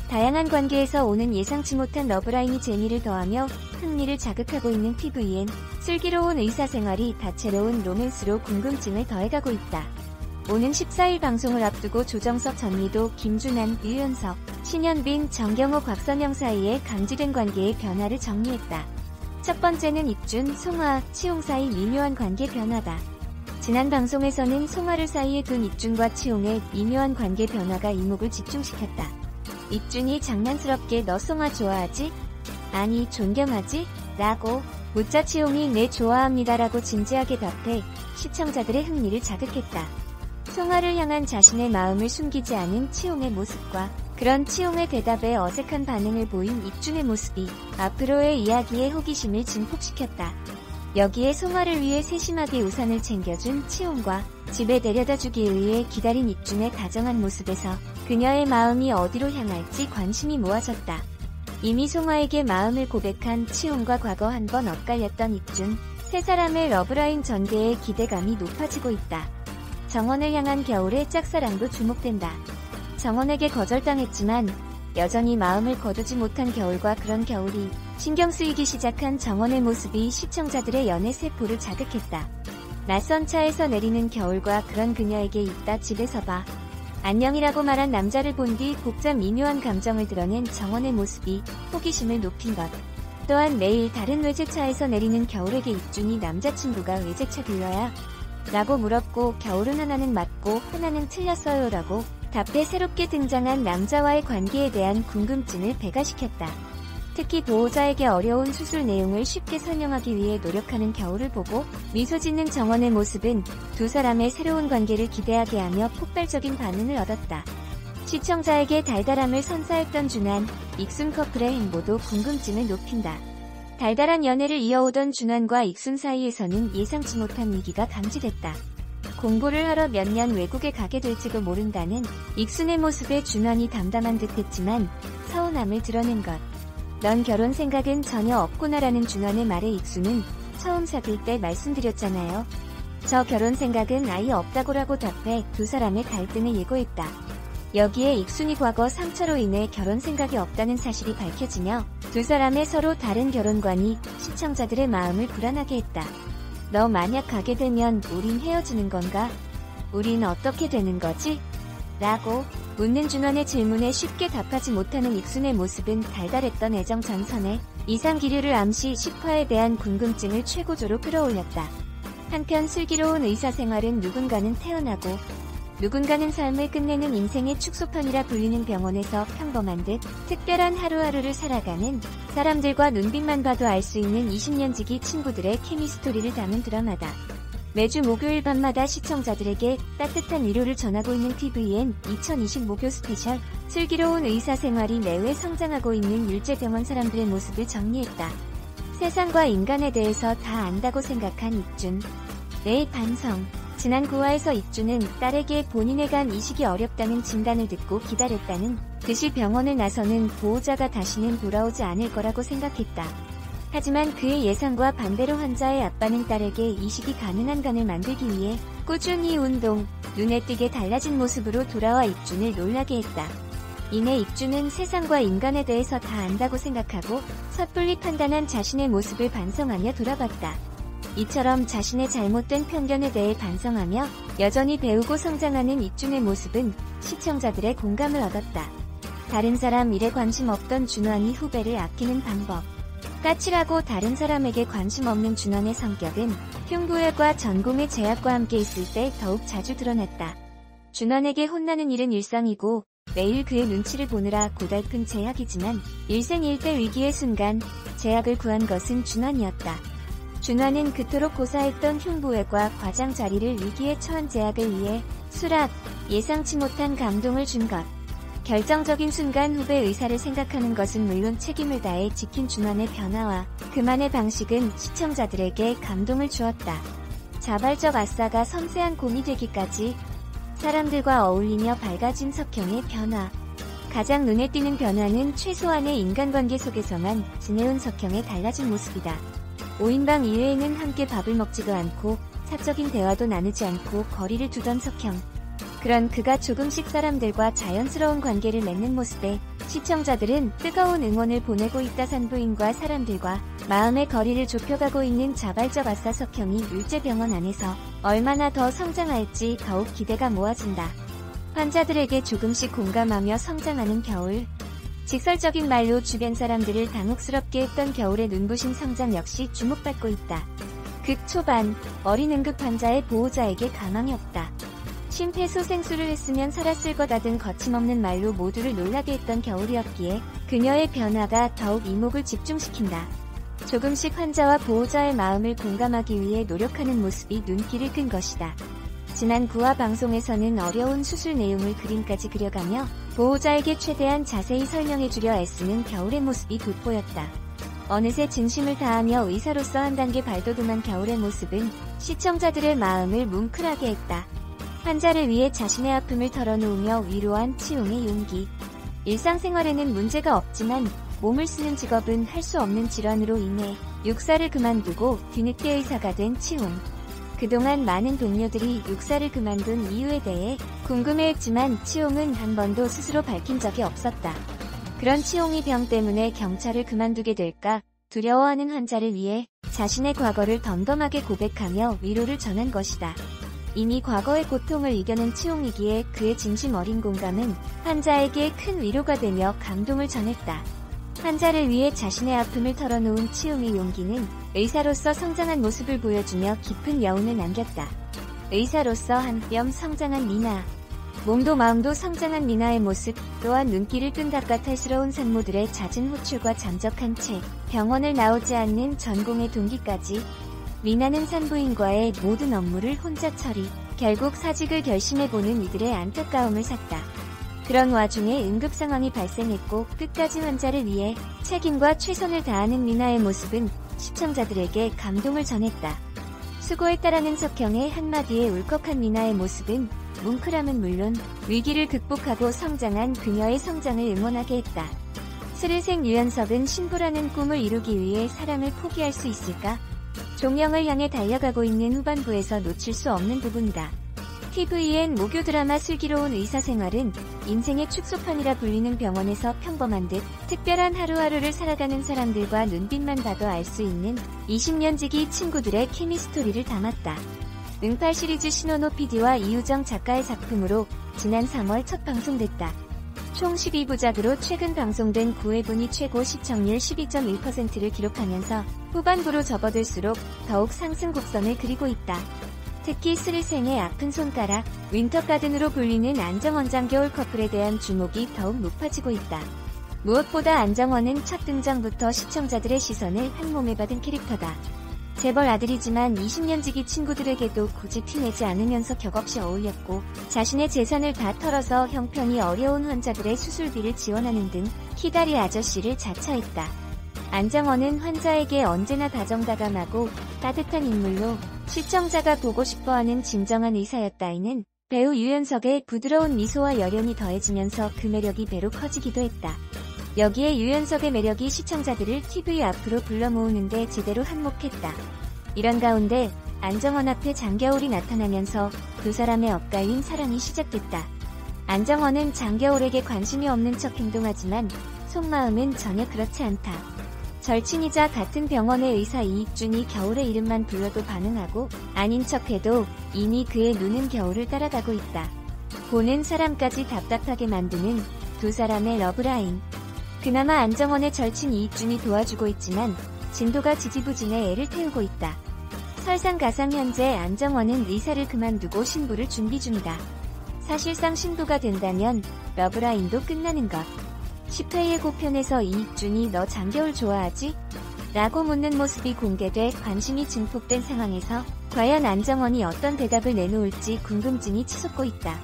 다양한 관계에서 오는 예상치 못한 러브라인이 재미를 더하며 흥미를 자극하고 있는 tvN. 슬기로운 의사생활이 다채로운 로맨스로 궁금증을 더해가고 있다. 오는 14일 방송을 앞두고 조정석, 전미도, 김준한, 유연석, 신현빈, 정경호, 곽선영 사이의 감지된 관계의 변화를 정리했다. 첫 번째는 익준, 송하, 치용 사이 미묘한 관계 변화다. 지난 방송에서는 송하를 사이에 둔 익준과 치용의 미묘한 관계 변화가 이목을 집중시켰다. 익준이 장난스럽게 너 송하 좋아하지? 아니 존경하지? 라고 묻자 치용이 네 좋아합니다 라고 진지하게 답해 시청자들의 흥미를 자극했다. 송하를 향한 자신의 마음을 숨기지 않은 치용의 모습과 그런 치용의 대답에 어색한 반응을 보인 익준의 모습이 앞으로의 이야기에 호기심을 증폭시켰다. 여기에 송하를 위해 세심하게 우산을 챙겨준 치용과 집에 데려다주기 위해 기다린 익준의 다정한 모습에서 그녀의 마음이 어디로 향할지 관심이 모아졌다. 이미 송하에게 마음을 고백한 치용과 과거 한 번 엇갈렸던 익준, 세 사람의 러브라인 전개에 기대감이 높아지고 있다. 정원을 향한 겨울의 짝사랑도 주목된다. 정원에게 거절당했지만 여전히 마음을 거두지 못한 겨울과 그런 겨울이 신경 쓰이기 시작한 정원의 모습이 시청자들의 연애 세포를 자극했다. 낯선 차에서 내리는 겨울과 그런 그녀에게 이따 집에서 봐. 안녕이라고 말한 남자를 본 뒤 복잡 미묘한 감정을 드러낸 정원의 모습이 호기심을 높인 것. 또한 매일 다른 외제차에서 내리는 겨울에게 익준이 남자친구가 외제차 딜러야? 라고 물었고 겨울은 하나는 맞고 하나는 틀렸어요 라고 답해 새롭게 등장한 남자와의 관계에 대한 궁금증을 배가시켰다. 특히 보호자에게 어려운 수술 내용을 쉽게 설명하기 위해 노력하는 겨울을 보고 미소 짓는 정원의 모습은 두 사람의 새로운 관계를 기대하게 하며 폭발적인 반응을 얻었다. 시청자에게 달달함을 선사했던 준한, 익순 커플의 행보도 궁금증을 높인다. 달달한 연애를 이어오던 준환과 익순 사이에서는 예상치 못한 위기가 감지됐다. 공부를 하러 몇 년 외국에 가게 될지도 모른다는 익순의 모습에 준환이 담담한 듯했지만 서운함을 드러낸 것. 넌 결혼 생각은 전혀 없구나라는 준환의 말에 익순은 처음 사귈 때 말씀드렸잖아요. 저 결혼 생각은 아예 없다고라고 답해 두 사람의 갈등을 예고했다. 여기에 익순이 과거 상처로 인해 결혼 생각이 없다는 사실이 밝혀지며 두 사람의 서로 다른 결혼관이 시청자들의 마음을 불안하게 했다. 너 만약 가게 되면 우린 헤어지는 건가? 우린 어떻게 되는 거지? 라고 묻는 준환의 질문에 쉽게 답하지 못하는 익순의 모습은 달달했던 애정 전선에 이상 기류를 암시 10화에 대한 궁금증을 최고조로 끌어올렸다. 한편 슬기로운 의사생활은 누군가는 태어나고 누군가는 삶을 끝내는 인생의 축소판이라 불리는 병원에서 평범한 듯 특별한 하루하루를 살아가는 사람들과 눈빛만 봐도 알 수 있는 20년 지기 친구들의 케미스토리를 담은 드라마다. 매주 목요일 밤마다 시청자들에게 따뜻한 위로를 전하고 있는 tvN 2020 목요 스페셜. 슬기로운 의사생활이 내외 성장하고 있는 율제병원 사람들의 모습을 정리했다. 세상과 인간에 대해서 다 안다고 생각한 익준. 내 반성. 지난 9화에서 익준은 딸에게 본인의 간 이식이 어렵다는 진단을 듣고 기다렸다는 듯이 병원을 나서는 보호자가 다시는 돌아오지 않을 거라고 생각했다. 하지만 그의 예상과 반대로 환자의 아빠는 딸에게 이식이 가능한 간을 만들기 위해 꾸준히 운동, 눈에 띄게 달라진 모습으로 돌아와 익준을 놀라게 했다. 이내 익준은 세상과 인간에 대해서 다 안다고 생각하고 섣불리 판단한 자신의 모습을 반성하며 돌아봤다. 이처럼 자신의 잘못된 편견에 대해 반성하며 여전히 배우고 성장하는 익준의 모습은 시청자들의 공감을 얻었다. 다른 사람 일에 관심 없던 준환이 후배를 아끼는 방법. 까칠하고 다른 사람에게 관심 없는 준환의 성격은 흉부외과 전공의 제약과 함께 있을 때 더욱 자주 드러났다. 준환에게 혼나는 일은 일상이고 매일 그의 눈치를 보느라 고달픈 제약이지만 일생일대 위기의 순간 제약을 구한 것은 준환이었다. 준환은 그토록 고사했던 흉부외과 과장 자리를 위기에 처한 제약을 위해 수락, 예상치 못한 감동을 준 것. 결정적인 순간 후배 의사를 생각하는 것은 물론 책임을 다해 지킨 준환의 변화와 그만의 방식은 시청자들에게 감동을 주었다. 자발적 아싸가 섬세한 곰이 되기까지 사람들과 어울리며 밝아진 석형의 변화. 가장 눈에 띄는 변화는 최소한의 인간관계 속에서만 지내온 석형의 달라진 모습이다. 5인방 이외에는 함께 밥을 먹지도 않고 사적인 대화도 나누지 않고 거리를 두던 석형. 그런 그가 조금씩 사람들과 자연스러운 관계를 맺는 모습에 시청자들은 뜨거운 응원을 보내고 있다. 산부인과 사람들과 마음의 거리를 좁혀가고 있는 자발적 아싸 석형이 율제병원 안에서 얼마나 더 성장할지 더욱 기대가 모아진다. 환자들에게 조금씩 공감하며 성장하는 겨울. 직설적인 말로 주변 사람들을 당혹스럽게 했던 겨울의 눈부신 성장 역시 주목받고 있다. 극 초반, 어린 응급 환자의 보호자에게 가망이 없다. 심폐소생술을 했으면 살았을 거다 등 거침없는 말로 모두를 놀라게 했던 겨울이었기에 그녀의 변화가 더욱 이목을 집중시킨다. 조금씩 환자와 보호자의 마음을 공감하기 위해 노력하는 모습이 눈길을 끈 것이다. 지난 9화 방송에서는 어려운 수술 내용을 그림까지 그려가며 보호자에게 최대한 자세히 설명해주려 애쓰는 겨울의 모습이 돋보였다. 어느새 진심을 다하며 의사로서 한 단계 발돋움한 겨울의 모습은 시청자들의 마음을 뭉클하게 했다. 환자를 위해 자신의 아픔을 털어놓으며 위로한 치용의 용기. 일상생활에는 문제가 없지만 몸을 쓰는 직업은 할 수 없는 질환으로 인해 육사를 그만두고 뒤늦게 의사가 된 치용. 그동안 많은 동료들이 육사를 그만둔 이유에 대해 궁금해했지만 치용은 한 번도 스스로 밝힌 적이 없었다. 그런 치용이 병 때문에 경찰을 그만두게 될까 두려워하는 환자를 위해 자신의 과거를 덤덤하게 고백하며 위로를 전한 것이다. 이미 과거의 고통을 이겨낸 치용이기에 그의 진심 어린 공감은 환자에게 큰 위로가 되며 감동을 전했다. 환자를 위해 자신의 아픔을 털어놓은 치용의 용기는 의사로서 성장한 모습을 보여주며 깊은 여운을 남겼다. 의사로서 한 뼘 성장한 미나. 몸도 마음도 성장한 미나의 모습 또한 눈길을 끈 가까탈스러운 산모들의 잦은 호출과 잠적한 채 병원을 나오지 않는 전공의 동기까지 미나는 산부인과의 모든 업무를 혼자 처리, 결국 사직을 결심해보는 이들의 안타까움을 샀다. 그런 와중에 응급 상황이 발생했고 끝까지 환자를 위해 책임과 최선을 다하는 미나의 모습은 시청자들에게 감동을 전했다. 수고했다라는 석형의 한마디에 울컥한 미나의 모습은 뭉클함은 물론 위기를 극복하고 성장한 그녀의 성장을 응원하게 했다. 스르생 유연석은 신부라는 꿈을 이루기 위해 사랑을 포기할 수 있을까? 종영을 향해 달려가고 있는 후반부에서 놓칠 수 없는 부분이다. TVN 목요 드라마 슬기로운 의사생활은 인생의 축소판이라 불리는 병원에서 평범한 듯 특별한 하루하루를 살아가는 사람들과 눈빛만 봐도 알 수 있는 20년 지기 친구들의 케미스토리를 담았다. 응팔 시리즈 신원호 PD와 이유정 작가의 작품으로 지난 3월 첫 방송됐다. 총 12부작으로 최근 방송된 9회분이 최고 시청률 12.1%를 기록하면서 후반부로 접어들수록 더욱 상승 곡선을 그리고 있다. 특히 스르생의 아픈 손가락, 윈터가든으로 불리는 안정원 장겨울 커플에 대한 주목이 더욱 높아지고 있다. 무엇보다 안정원은 첫 등장부터 시청자들의 시선을 한몸에 받은 캐릭터다. 재벌 아들이지만 20년 지기 친구들에게도 굳이 티내지 않으면서 격없이 어울렸고 자신의 재산을 다 털어서 형편이 어려운 환자들의 수술비를 지원하는 등 키다리 아저씨를 자처했다. 안정원은 환자에게 언제나 다정다감하고 따뜻한 인물로 시청자가 보고 싶어하는 진정한 의사였다이는 배우 유연석의 부드러운 미소와 열연이 더해지면서 그 매력이 배로 커지기도 했다. 여기에 유연석의 매력이 시청자들을 TV 앞으로 불러 모으는데 제대로 한몫했다. 이런 가운데 안정원 앞에 장겨울이 나타나면서 두 사람의 엇갈린 사랑이 시작됐다. 안정원은 장겨울에게 관심이 없는 척 행동하지만 속마음은 전혀 그렇지 않다. 절친이자 같은 병원의 의사 이익준이 겨울의 이름만 불러도 반응하고 아닌 척해도 이미 그의 눈은 겨울을 따라가고 있다. 보는 사람까지 답답하게 만드는 두 사람의 러브라인. 그나마 안정원의 절친 이익준이 도와주고 있지만 진도가 지지부진해 애를 태우고 있다. 설상가상 현재 안정원은 의사를 그만두고 신부를 준비 중이다. 사실상 신부가 된다면 러브라인도 끝나는 것. 10회 예고편에서 이익준이 너 장겨울 좋아하지? 라고 묻는 모습이 공개돼 관심이 증폭된 상황에서 과연 안정원이 어떤 대답을 내놓을지 궁금증이 치솟고 있다.